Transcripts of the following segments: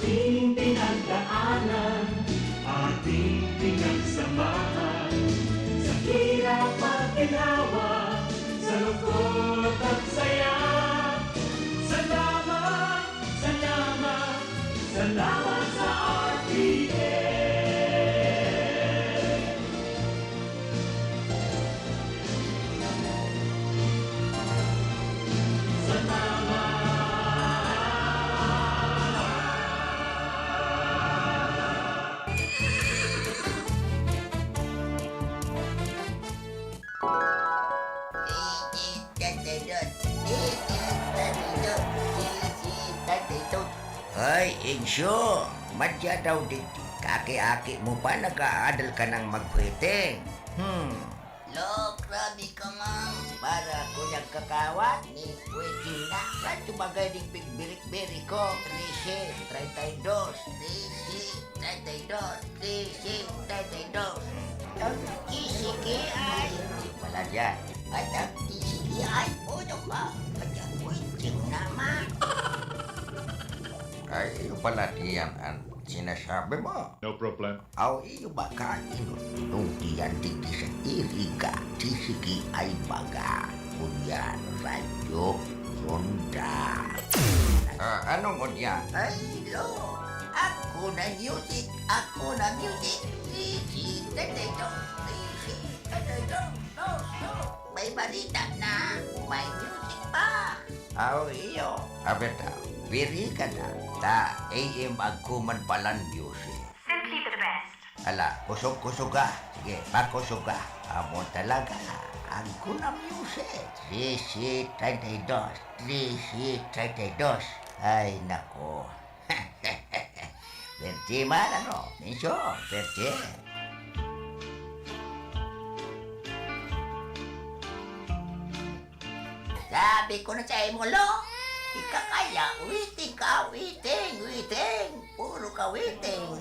ating pinagdaanan, ating pinagsamahan, sa hirap at ginawa, sa lungkot at saya. Salamat, salamat, salamat sa RPN. Ay, Insyo, madya daw diti. Kaki-aki mo pa nag-aadal ka ng magpwiting. Lo, grabe ka nga. Para ko nagkakawat ni pwiting na. Kan tumagay ding pigbirik-birik ko. 13, 32, 13, 32, 13, 32. Ang kisiki ay. Hindi pala dyan. At ang kisiki ay. Puno ka. At ang pwiting naman. Ay, iyo pala diyan ang sinasabi mo. No problem. Aw, iyo ba kain nung diyan dito sa Iriga, sisiki ay baga. Kunyan, radyo, ronda. Anong kunyan? Ay, lo, ako na music, ako na music. Sisi, tataydo, sisi, tataydo, no. May balita na, may music pa. Aw, iyo. Abeta, biri ka na. Ta, AM agkuman palan music. Simply the best. Ala, kusog-kusog ka. Sige, pakusog ka. Amo talaga. Agko na music. 1332. 1332. Ay, nako. Berti man, ano? Minso, berti. Sabi ko na sa imo, lo. Ika kaya, witing ka, witing. Puro ka witing.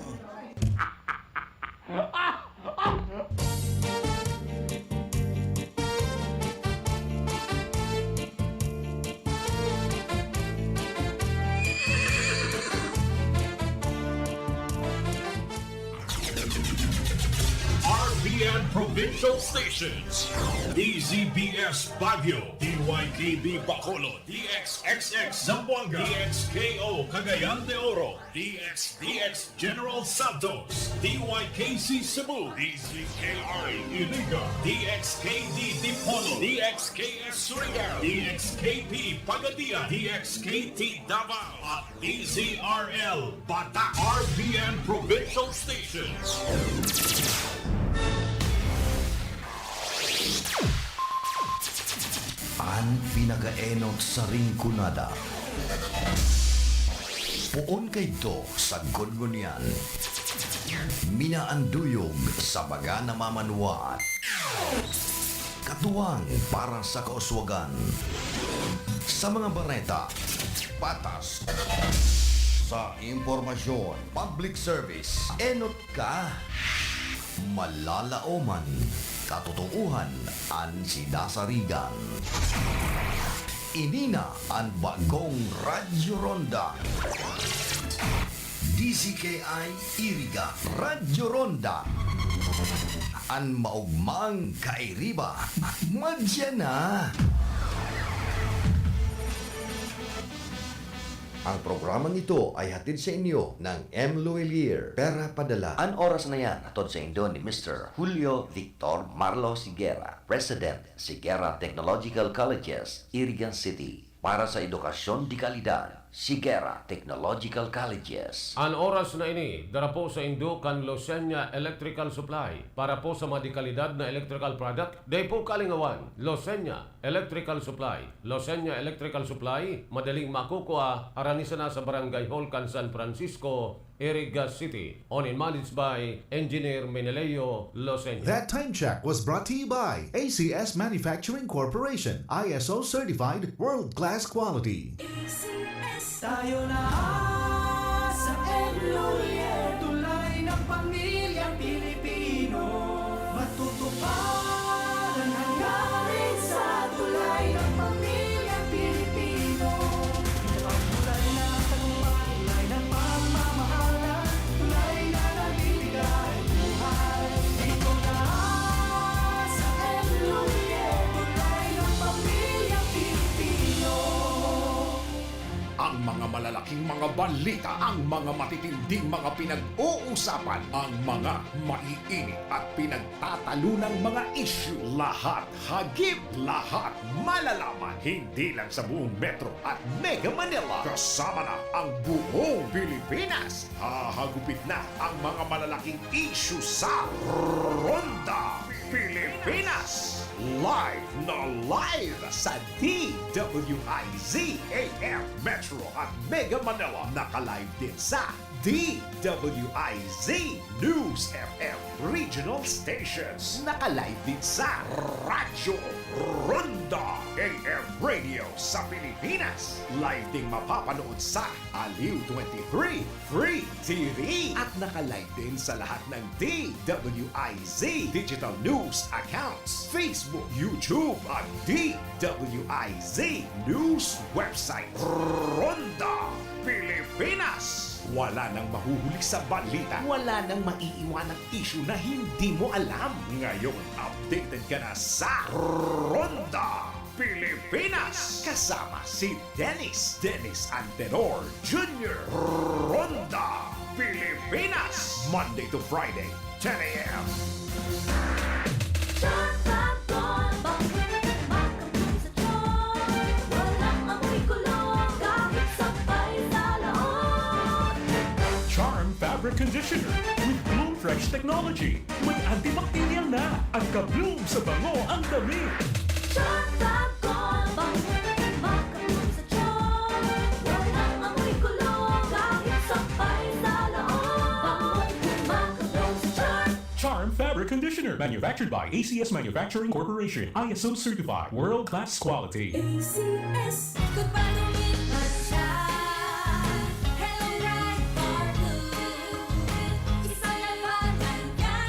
RPN Provincial Stations, DZBS Baguio, DYKB Bacolod, DXXX Zamboanga, DXKO Cagayan de Oro, DXDX General Santos, DYKC Cebu, DZKR Iriga, DXKD Dipolo, DXKS Surigao, DXKP Pagadia, DXKT Davao, at DZRL Bata. RPN Provincial Stations. Ang pinagaenot sa ringkunada. Puon kay do sa gungunyan. Minaanduyog sa baga na mamanuat. Katuwang para sa kauswagan. Sa mga bareta, patas. Sa impormasyon, public service, enot ka. Malalaoman, katotohan ang sinasarigan. Inina ang bagong Radyo Ronda. DCKI Iriga Radyo Ronda. Ang maugmang kairiba. Madya na. Ang programang ito ay hatid sa inyo ng M. Luelier. Pera Padala. Ang oras na yan, atod sa indo ni Mr. Julio Victor Marlo Sigera, President, Sigera Technological Colleges, Iriga City. Para sa edukasyon di kalidad, Sigera Technological Colleges. Ang oras na ini, dara po sa indo kan Losenya Electrical Supply. Para po sa madikalidad na electrical product, day po kalingawan, Losenya Electrical Supply. Losenya Electrical Supply, madaling makukuha, aranisa na sa Barangay Hall, San Francisco, Iriga City. On and managed by Engineer Meneleo Losenya. That time check was brought to you by ACS Manufacturing Corporation, ISO certified world-class quality. Tayo na sa Enloyer, tulay ng pamilyang Pilipino. Matutupad ang hangarin sa tulay ng pamilyang Pilipino. Pagmulay na tagumpay ng pamamahay. balita, ang mga matitinding mga pinag-uusapan, ang mga maiinit at pinagtatalunang mga issue. Lahat hagip, lahat malalaman. Hindi lang sa buong Metro at Mega Manila. Kasama na ang buong Pilipinas. Hahagupit na ang mga malalaking issue sa Ronda Pilipinas. Live na live sa DWIZ AM Metro at Mega Manila. Naka-live din sa DWIZ News FM Regional Stations. Naka-live din sa Radyo Ronda AM Radio sa Pilipinas. Live ding mapapanood sa Aliw 23 Free TV. At naka-live din sa lahat ng DWIZ Digital News accounts, Facebook, YouTube at DWIZ News website. Ronda Pilipinas. Wala nang mahuhuli sa balita. Wala nang maiiwanang issue na hindi mo alam. Ngayon, updated ka na sa Ronda Pilipinas. Kasama si Dennis Antenor Jr. Ronda Pilipinas. Monday to Friday, 10 a.m. Fabric conditioner with Bloom Fresh technology. May antibacterial na at ka-bloom sa bango ang dami. Charm Fabric Conditioner, manufactured by ACS Manufacturing Corporation, ISO certified, world-class quality. ACS, goodbye siya. Hello, right for blue. Isa lang naman yan.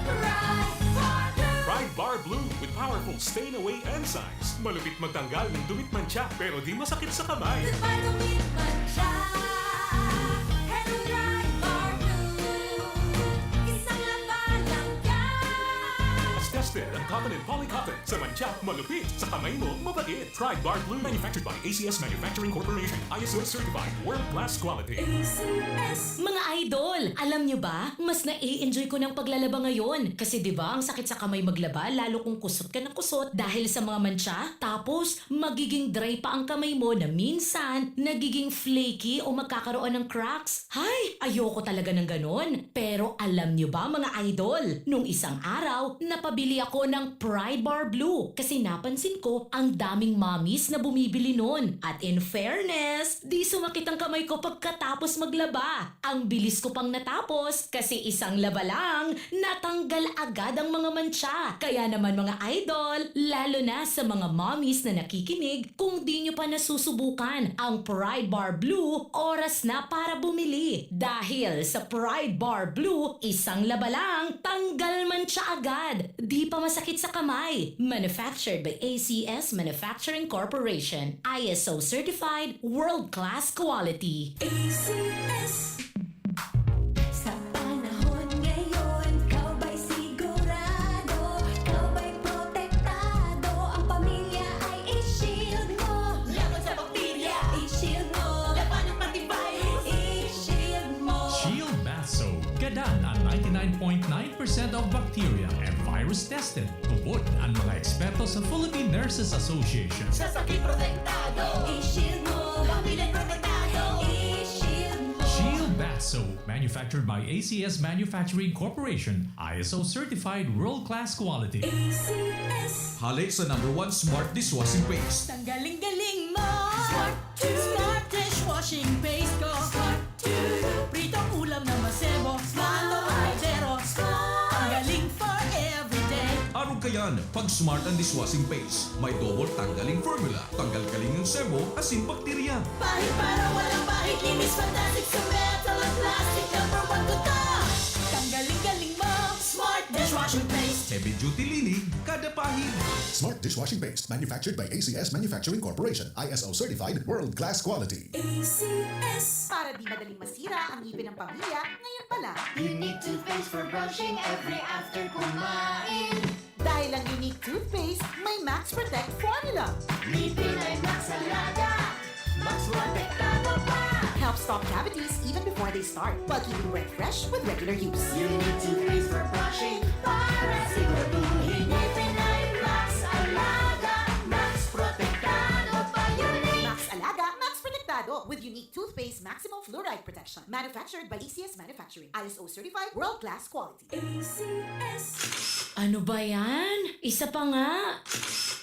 Right for blue. Pride Bar Blue with powerful stain-away enzymes. Malupit magtanggal ng dumit mancha pero di masakit sa kamay. Goodbye siya. Hello, right for blue. Isang laban lang yan. As tested ang cotton and polycotton sa mancha, malupit sa kamay mo, mabait. Pride Bar Blue, manufactured by ACS Manufacturing Corporation, ISO certified, world-class quality. ACS. Mga idol, alam nyo ba, mas na-i-enjoy ko ng paglalaba ngayon. Kasi 'di ba ang sakit sa kamay maglaba, lalo kung kusot ka ng kusot dahil sa mga mantsa. Tapos, magiging dry pa ang kamay mo na minsan, nagiging flaky o magkakaroon ng cracks. Hay, ayoko talaga ng ganon. Pero alam nyo ba mga idol, nung isang araw, napabili ako ng Pride Bar Blue. Kasi napansin ko, ang daming mommies na bumibili nun. At in fairness, di sumakit ang kamay ko pagkatapos maglaba. Ang bilis ko pang natapos kasi isang laba lang, natanggal agad ang mga mantsa. Kaya naman mga idol, lalo na sa mga mommies na nakikinig, kung di nyo pa nasusubukan ang Pride Bar Blue, oras na para bumili. Dahil sa Pride Bar Blue, isang laba lang, tanggal mantsa agad. Di pa masakit sa kamay. Manufactured by ACS Manufacturing Corporation. ISO certified, world-class quality. ACS. Sa panahon ngayon, kau ba'y sigurado? Kau ba'y protektado? Ang pamilya ay i-shield mo. Laban sa bakterya, i-shield mo. Laban ng antivirus, i-shield mo. Shield Bath Soap. Gadan ang 99.9% of bacteria and virus tested. Tubod ang mga eksperto sa Philippine Nurses Association. Sa sakit protektado, i-shield mo. Pamilya protektado, i-shield mo. Shield Bath Soap, manufactured by ACS Manufacturing Corporation, ISO certified world-class quality. ACS. Halik sa #1 Smart Dishwashing Paste. Ang galing-galing mo! Smart Smart dishwashing paste ko! Smart 2. Pritong ulam na masebo! Smart kaldero! Ang galing for everyday! Araw kayan, pag Smart ang Dishwashing Paste, may double tanggaling formula. Tanggal kaling ng sebo, asin bakterya. Pahit para walang pahit, linis fantastic sa metal at plastic. Number 1 ko to. Tanggaling-galing mo! Smart dishwashing paste. Heavy duty linig, kada pahid. Smart Dishwashing Paste, manufactured by ACS Manufacturing Corporation, ISO certified, world-class quality. ACS. Para di madaling masira ang ngipin ng pamilya, ngayon pala. Unique toothpaste for brushing every after kumain. Dahil ang unique toothpaste, may Max Protect formula. Ngipin ay Max Alaga. mas protektado pa. Help stop cavities even before they start, while keeping breath fresh with regular use. Unique toothpaste for brushing para siguraduhin ngipin ay Max Alaga. Max protektado pa. Unique. Max Alaga, Max Protektado with unique toothpaste maximum fluoride protection. Manufactured by ACS Manufacturing. ISO certified world-class quality. ACS. Ano ba yan? Isa pa nga.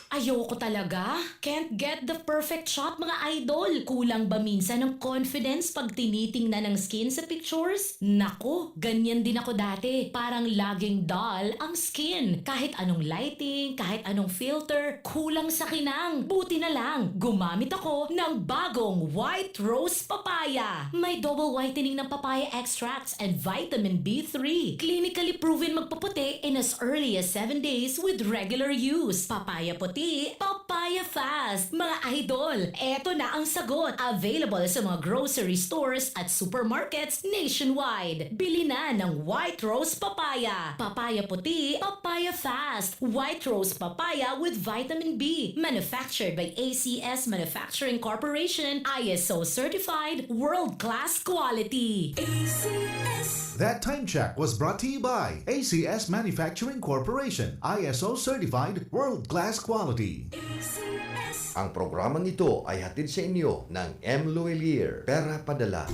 Ayoko talaga. Can't get the perfect shot, mga idol. Kulang ba minsan ng confidence pag tinitingnan ng skin sa pictures? Nako, ganyan din ako dati. Parang laging dull ang skin. Kahit anong lighting, kahit anong filter, kulang sa kinang. Buti na lang, gumamit ako ng bagong White Rose Papaya. May double whitening ng papaya extracts and vitamin B3. Clinically proven magpaputi in as early as 7 days with regular use. Papaya puti, papaya fast. Mga idol, eto na ang sagot. Available sa mga grocery stores at supermarkets nationwide. Bili na ng White Rose Papaya. Papaya puti, papaya fast. White Rose Papaya with vitamin B. Manufactured by ACS Manufacturing Corporation. ISO certified world-class quality. ACS. That time check was brought to you by ACS Manufacturing Corporation, ISO certified world-class quality. ACS. Ang programang ito ay hatid sa inyo ng M. Luelier, Pera Padala.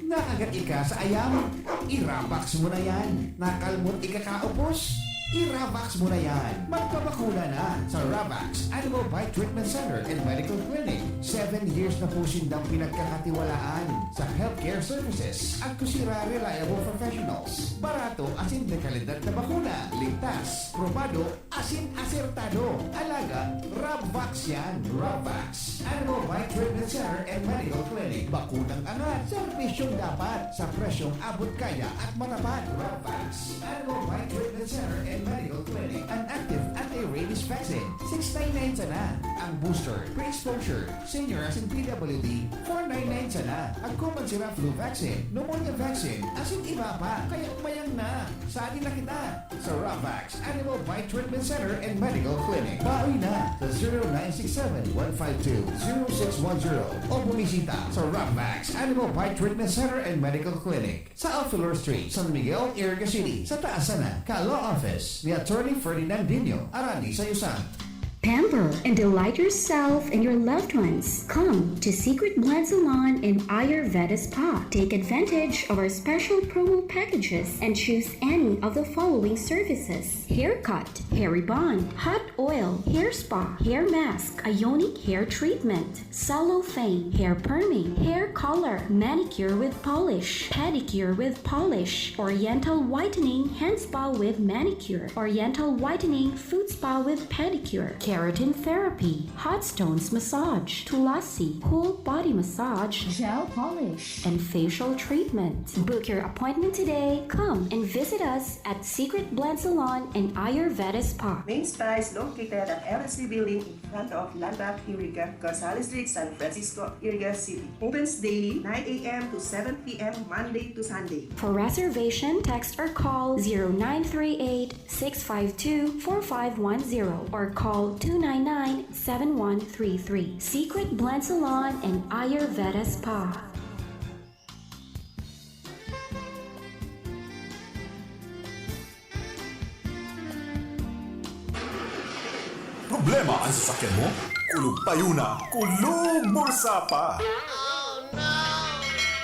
Nakagat ika sa ayam? Irabax mo na yan. Nakalmot ikakaupos? Irabax mo na yan. Magpapakuna na sa Ravax Animal Bite Treatment Center and Medical Clinic. 7 years na po sindang pinagkakatiwalaan sa healthcare services at kusira reliable professionals. Barato asin de kalidad na bakuna. Ligtas, probado, asin asertado. Alaga, Ravax yan. Ravax Animal Bite Treatment Center and Medical Clinic. Bakunang angat. Serbisyong dapat sa presyong abot kaya at matapat. Ravax Animal Bite Treatment Center and Medical Clinic. An active anti-rabies vaccine. 699 sana. Ang booster, pre-exposure, senior as in PWD, 499 sana. Ang common sira flu vaccine, pneumonia vaccine, asin iba pa. Kaya mayang na. Saan na kita? Sa Ravax Animal Bite Treatment Center and Medical Clinic. Bawi na sa 0967-152-0610 o bumisita sa Ravax Animal Bite Treatment Center and Medical Clinic sa Alfilor Street, San Miguel, Iriga City. Sa taas na, Law Office ni Attorney Ferdinandinho, Arani sa Yusan. Pamper and delight yourself and your loved ones. Come to Secret Blend Salon in Ayurveda Spa. Take advantage of our special promo packages and choose any of the following services: haircut, hair rebond, hot oil, hair spa, hair mask, ionic hair treatment, cellophane, hair perming, hair color, manicure with polish, pedicure with polish, oriental whitening hand spa with manicure, oriental whitening foot spa with pedicure, keratin therapy, hot stones massage, tulasi, whole body massage, gel polish, and facial treatment. Book your appointment today. Come and visit us at Secret Blend Salon and Ayurveda Spa. Main Spa is located at LSC Building in front of Landmark Iriga, Gonzales Street, San Francisco, Iriga City. Opens daily 9 a.m. to 7 p.m. Monday to Sunday. For reservation, text or call 0938-652-4510 or call 299-7133. Secret Blend Salon and Ayurveda Spa. Problema ang sasakyan mo? Kulog tayo na, kulog bulsa pa!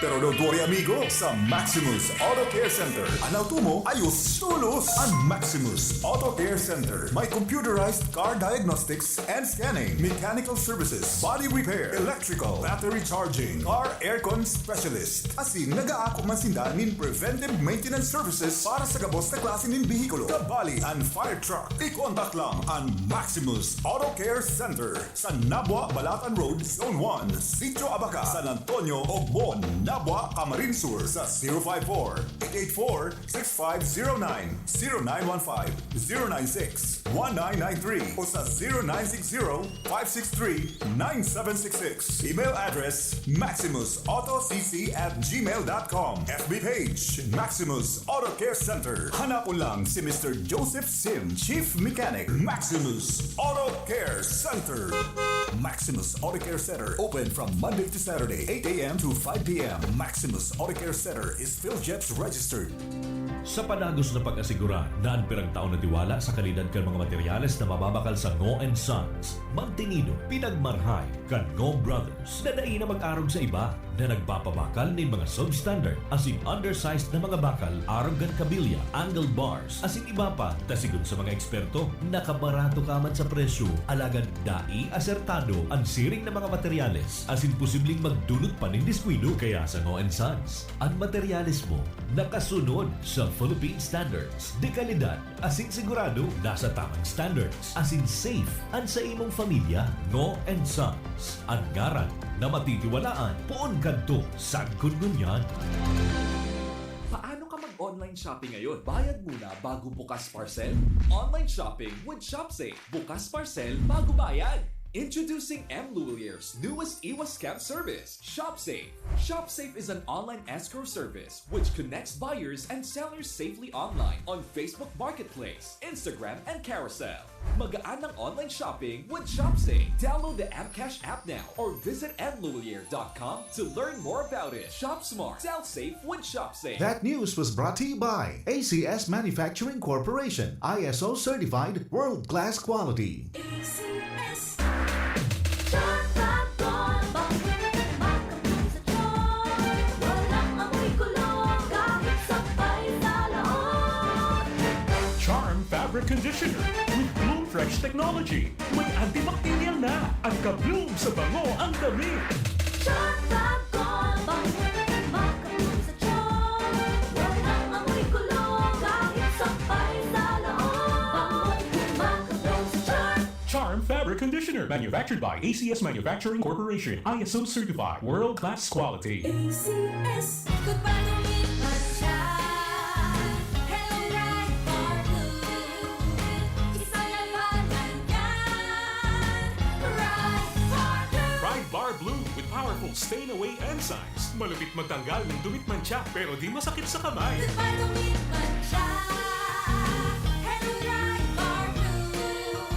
Pero don't worry amigo, sa Maximus Auto Care Center, ang auto mo ayos tulos. Ang Maximus Auto Care Center may computerized car diagnostics and scanning, mechanical services, body repair, electrical, battery charging, car aircon specialist. Asin nag-aako man sinda nin preventive maintenance services para sa gabos na klase nin bihikulo, kabali and fire truck. I-contact lang ang Maximus Auto Care Center sa Nabwa, Balatan Road, Zone 1, Sitio Abaca, San Antonio, Ogbon, Nabwa, Camarines Sur sa 054-884-6509, 0915-096-1993 o sa 0960-563-9766. Email address maximusautocc@gmail.com. FB page Maximus Auto Care Center. Hanapon lang si Mr. Joseph Sim, Chief Mechanic, Maximus Auto Care Center. Maximus Auto Care Center, open from Monday to Saturday, 8 a.m. to 5 p.m. Maximus Auto Care Center is PhilJets registered. Sa panagos na pag-asigura na ang pirang taon na tiwala sa kalidad kan mga materyales na mababakal sa Ngo & Sons, mantinido, pinagmarhay kan Ngo Brothers na dai na mag-arog sa iba na nagpapabakal ng mga substandard as in undersized na mga bakal, arog gan kabilya, angle bars, as in iba pa, tasigon sa mga eksperto, nakabarato kaman sa presyo, alagan dai asertado ang siring na mga materyales as in posibleng magdulot pa ng diskwido kaya sa Ngo & Sons. Ang materyales mo nakasunod sa Philippine standards. De kalidad, asin sigurado, nasa tamang standards. Asin safe, ang sa imong pamilya, Ngo & Sons. Ang ngaran na matitiwalaan, poon kadto, sagkod ngunyan. Paano ka mag-online shopping ngayon? Bayad muna bago bukas parcel? Online shopping with ShopSafe. Bukas parcel bago bayad. Introducing M. Louilier's newest iwas scam service, ShopSafe. ShopSafe is an online escrow service which connects buyers and sellers safely online on Facebook Marketplace, Instagram, and Carousel. Magaan ang online shopping with ShopSafe. Download the Mcash app now or visit mlouilier.com to learn more about it. Shop smart, sell safe with ShopSafe. That news was brought to you by ACS Manufacturing Corporation, ISO certified world-class quality. ACS. Shotgun, makapag sa tiyon. Walang amoy kulong kahit sabay sa loob. Charm Fabric Conditioner with Bloom Fresh Technology. May antibacterial na at ka-bloom sa bango ang damit. Shotgun, makapag sa tiyon. Walang amoy kulong kahit sabay sa loob. Makapag sa tiyon. Charm Fabric Conditioner, manufactured by ACS Manufacturing Corporation, ISO certified, world-class quality. ACS. Goodbye to me, Masya. Hello, right for blue. Isang labanan yan. Right for blue. Pride Bar Blue with powerful stain-away enzymes. Malupit magtanggal ng dumit mancha pero di masakit sa kamay. Goodbye to me, Masya. Hello, right for blue.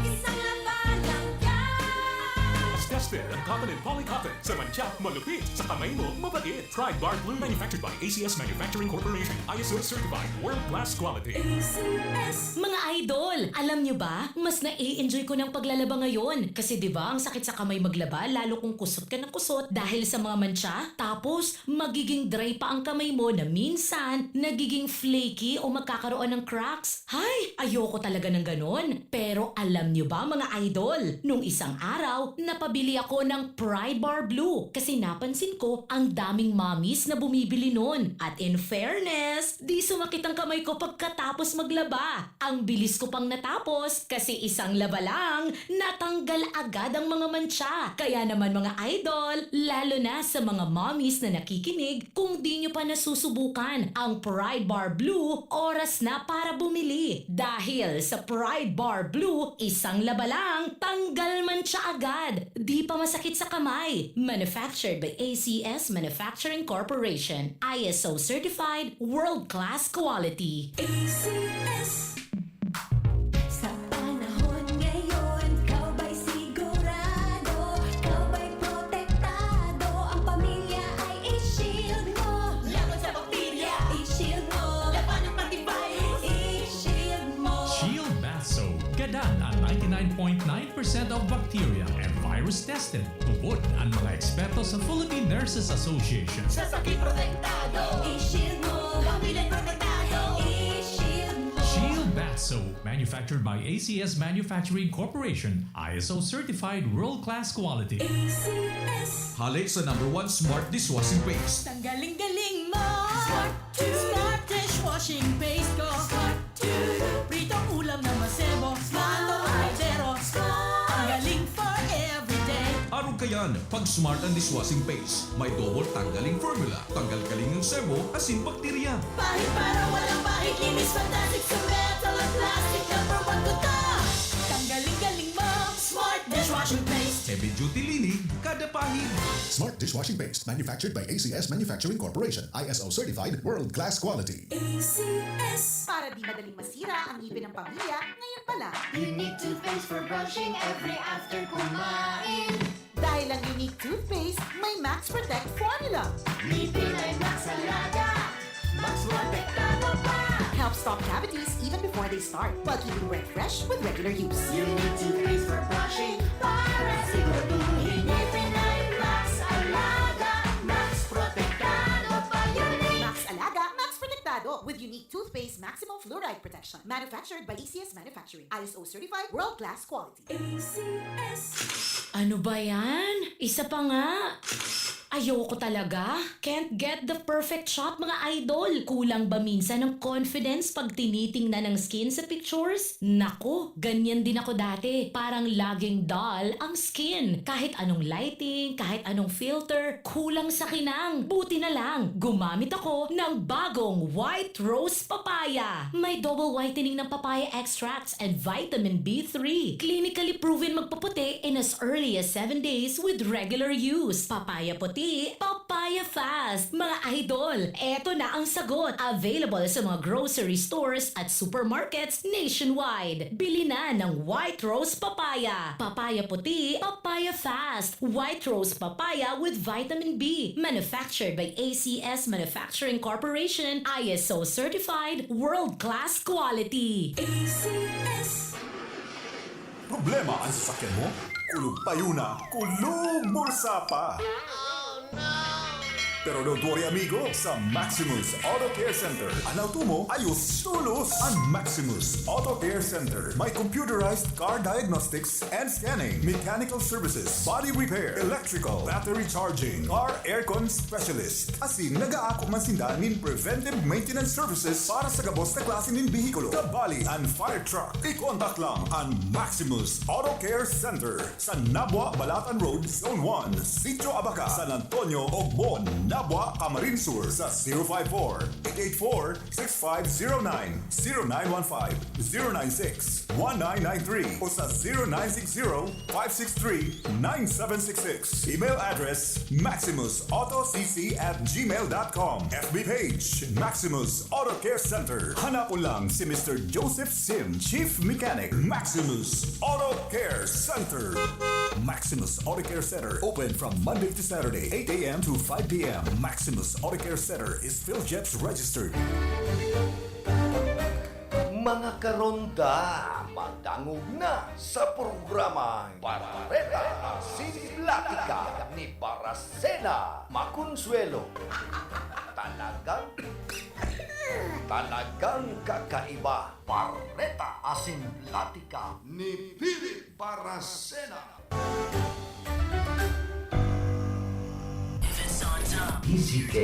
Isang labanan yan. As tested ang cotton and polycotton. Sa mancha, malupit. Sa kamay mo, mabait. Pride Bar Blue, manufactured by ACS Manufacturing Corporation, ISO certified, world-class quality. ACS. Mga idol, alam nyo ba, mas na-i-enjoy ko ng paglalaba ngayon. Kasi di ba ang sakit sa kamay maglaba, lalo kung kusot ka ng kusot dahil sa mga mantsa. Tapos, magiging dry pa ang kamay mo na minsan, nagiging flaky o magkakaroon ng cracks. Hay, ayoko talaga ng ganon. Pero alam nyo ba mga idol, nung isang araw, napabili ako ng Pride Bar Blue. Kasi napansin ko, ang daming mommies na bumibili nun. At in fairness, di sumakit ang kamay ko pagkatapos maglaba. Ang bilis ko pang natapos kasi isang laba lang, natanggal agad ang mga mantsa. Kaya naman mga idol, lalo na sa mga mommies na nakikinig, kung di nyo pa nasusubukan ang Pride Bar Blue, oras na para bumili. Dahil sa Pride Bar Blue, isang laba lang, tanggal mantsa agad. Di pa masakit sa kamay. Manufactured by ACS Manufacturing Corporation, ISO certified, world-class quality. ACS. Sa panahon ngayon, ikaw ba'y sigurado? Ikaw ba'y protektado? Ang pamilya ay i-shield mo. Laban sa bakterya, i-shield mo. Laban ng antivirus, i-shield mo. Shield Bath Soap. Gadan ang 99.9% of bacteria and virus tested. Tubod ang mga eksperto sa Philippine Nurses Association. Sa sakit protektado, i-shield mo. Pamilya'y protektado, i-shield mo. Shield Bath Soap, manufactured by ACS Manufacturing Corporation, ISO certified, world-class quality. ACS. Halik sa #1 Smart Dishwashing Paste. Ang galing-galing mo. Smart dishwashing paste ko. Pritong ulam na masebo. Smart o kaldero. Ang galing for everyday. Araw kayan, pag Smart ang Dishwashing Paste, may double tanggaling formula. Tanggal kaling ng sebo, asin bakterya. Pahit para walang pahit. Linis fantastic sa metal at plastic. #1 ko to. Ang galing-galing mo. Smart dishwashing dishwashing paste. Heavy duty linig kada pahid. Smart dishwashing paste manufactured by ACS Manufacturing Corporation. ISO certified world-class quality. ACS. Para di madaling masira ang ngipin ng pamilya, ngayon pala. Unique toothpaste for brushing every after kumain. Dahil ang unique toothpaste, may Max Protect formula. Ngipin ay Max Alaga. Max Protektado pa. Helps stop cavities even before they start, while keeping breath fresh with regular use. Unique toothpaste for brushing para siguraduhin ngipin ay Max Alaga. Max Protektado pa. Unique. Max Alaga, Max Protectado with unique toothpaste maximum fluoride protection. Manufactured by ACS Manufacturing. ISO certified world-class quality. ACS. Ano ba yan? Isa pa nga. Ayoko talaga. Can't get the perfect shot, mga idol. Kulang ba minsan ng confidence pag tinitingnan ng skin sa pictures? Nako, ganyan din ako dati. Parang laging dull ang skin. Kahit anong lighting, kahit anong filter, kulang sa kinang. Buti na lang, gumamit ako ng bagong White Rose Papaya. May double whitening ng papaya extracts and vitamin B3. Clinically proven magpaputi in as early as 7 days with regular use. Papaya puti, papaya fast. Mga idol, eto na ang sagot. Available sa mga grocery stores at supermarkets nationwide. Bili na ng White Rose Papaya. Papaya puti, papaya fast. White Rose Papaya with vitamin B. Manufactured by ACS Manufacturing Corporation. ISO certified world-class quality. ACS. Problema ang sasakyan mo? Kulog payo na, kulog bulsa pa! Pero don't worry amigo, sa Maximus Auto Care Center, ang auto mo ayos tulos. Ang Maximus Auto Care Center may computerized car diagnostics and scanning, mechanical services, body repair, electrical, battery charging, car aircon specialist. Asin nag-aako man sinda nin preventive maintenance services para sa gabos na klase nin bihikulo, kabali and fire truck. I-contact lang ang Maximus Auto Care Center sa Nabwa, Balatan Road, Zone 1, Sitio Abaca, San Antonio, Ogbon, Nabwa, Camarines Sur sa 054-884-6509, 0915-096-1993 o sa 0960-563-9766. Email address maximusautocc@gmail.com. FB page Maximus Auto Care Center. Hanapon lang si Mr. Joseph Sim, Chief Mechanic, Maximus Auto Care Center. Maximus Auto Care Center open from Monday to Saturday, 8 a.m. to 5 p.m. Maximus Auto Care Center is PhilJets registered. Mga karonda, magdangog na sa programang Bareta Asin Platika ni Baracina Maconsuelo. Talagang kakaiba. Bareta Asin Platika ni Phillip Baracina. If it's on top. ECK